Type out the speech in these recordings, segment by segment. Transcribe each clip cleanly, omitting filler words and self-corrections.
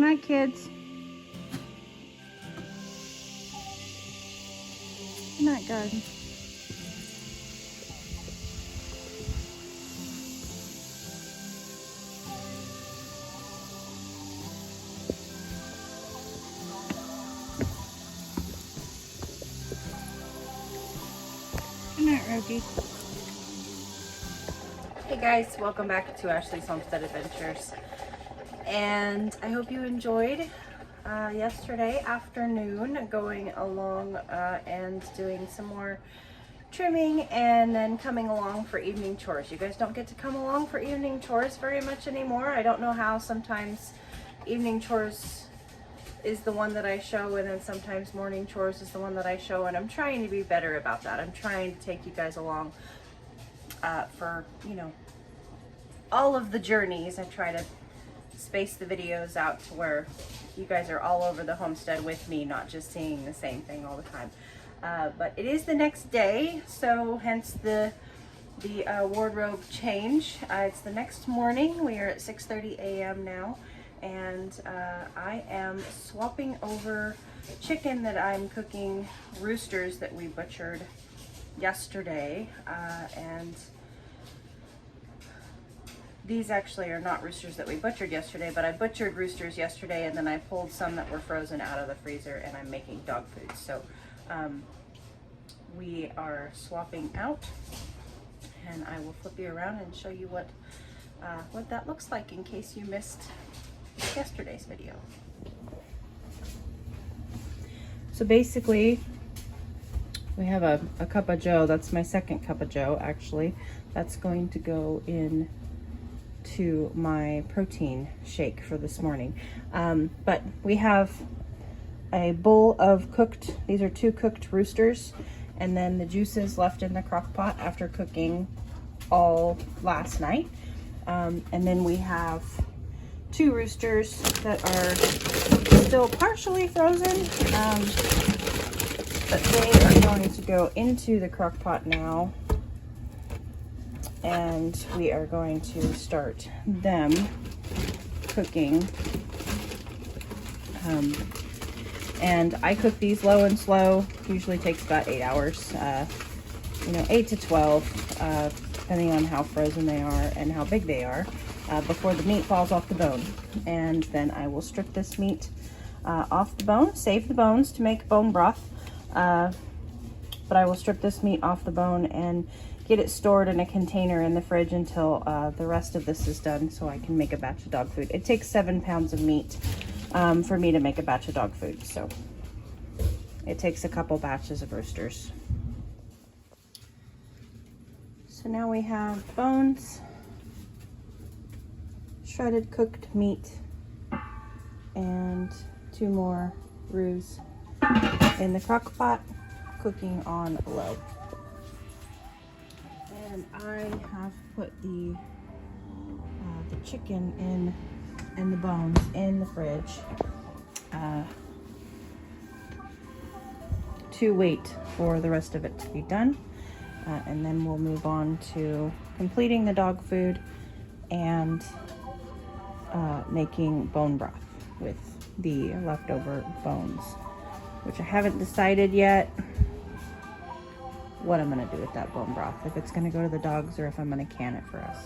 night, kids. Good night, garden. Good night, Rogie. Hey guys, welcome back to Ashley's Homestead Adventures. And I hope you enjoyed yesterday afternoon going along and doing some more trimming and then coming along for evening chores. You guys don't get to come along for evening chores very much anymore. I don't know how. Sometimes evening chores is the one that I show, and then sometimes morning chores is the one that I show, and I'm trying to be better about that. I'm trying to take you guys along for, you know, all of the journeys. I try to space the videos out to where you guys are all over the homestead with me, not just seeing the same thing all the time. But it is the next day, so hence the wardrobe change. It's the next morning. We are at 6:30 a.m. now, and I am swapping over chicken that I'm cooking, roosters that we butchered yesterday, and these actually are not roosters that we butchered yesterday, but I butchered roosters yesterday, and then I pulled some that were frozen out of the freezer, and I'm making dog food. So we are swapping out, and I will flip you around and show you what that looks like in case you missed yesterday's video. So basically, we have a cup of joe. That's my second cup of joe, actually. That's going to go in to my protein shake for this morning. But we have a bowl of cooked, these are 2 cooked roosters, and then the juices left in the crock pot after cooking all last night. And then we have 2 roosters that are still partially frozen, but they are going to go into the crock pot now, and we are going to start them cooking. And I cook these low and slow. Usually takes about 8 hours, you know, 8 to 12, depending on how frozen they are and how big they are, before the meat falls off the bone. And then I will strip this meat off the bone, save the bones to make bone broth, but I will strip this meat off the bone and get it stored in a container in the fridge until the rest of this is done, so I can make a batch of dog food. It takes 7 pounds of meat for me to make a batch of dog food, so it takes a couple batches of roosters. So now we have bones, shredded cooked meat, and 2 more roos in the crock pot, cooking on low. And I have put the chicken in and the bones in the fridge to wait for the rest of it to be done, and then we'll move on to completing the dog food and making bone broth with the leftover bones, which I haven't decided yet what I'm going to do with that bone broth, if it's going to go to the dogs or if I'm going to can it for us.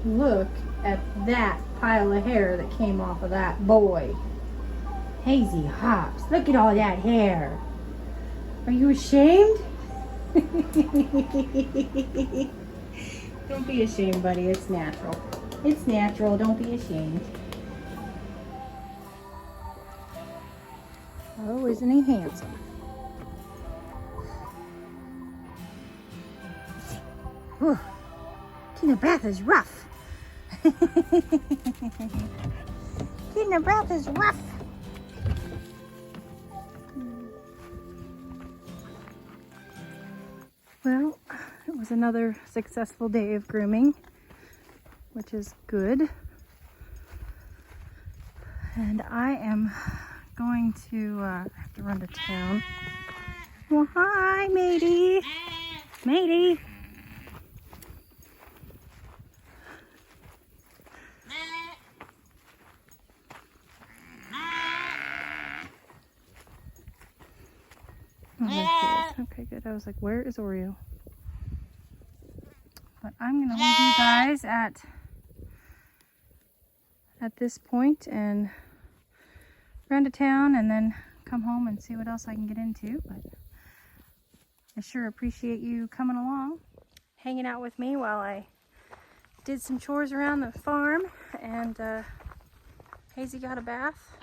Look at that pile of hair that came off of that boy. Hazy Hops, look at all that hair. Are you ashamed? Don't be ashamed, buddy. It's natural. It's natural. Don't be ashamed. Oh, isn't he handsome? Whew. Getting a bath is rough. Getting a bath is rough. Well, it was another successful day of grooming, which is good. And I am going to have to run to town. Well, hi, matey. Matey. Oh, there she is. Okay, good. I was like, where is Oreo? But I'm going to leave you guys at this point and run to town and then come home and see what else I can get into. But I sure appreciate you coming along, hanging out with me while I did some chores around the farm, and Hazy got a bath.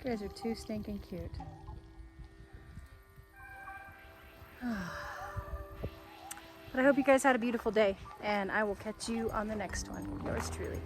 You guys are too stinking cute. But I hope you guys had a beautiful day, and I will catch you on the next one. Yours truly.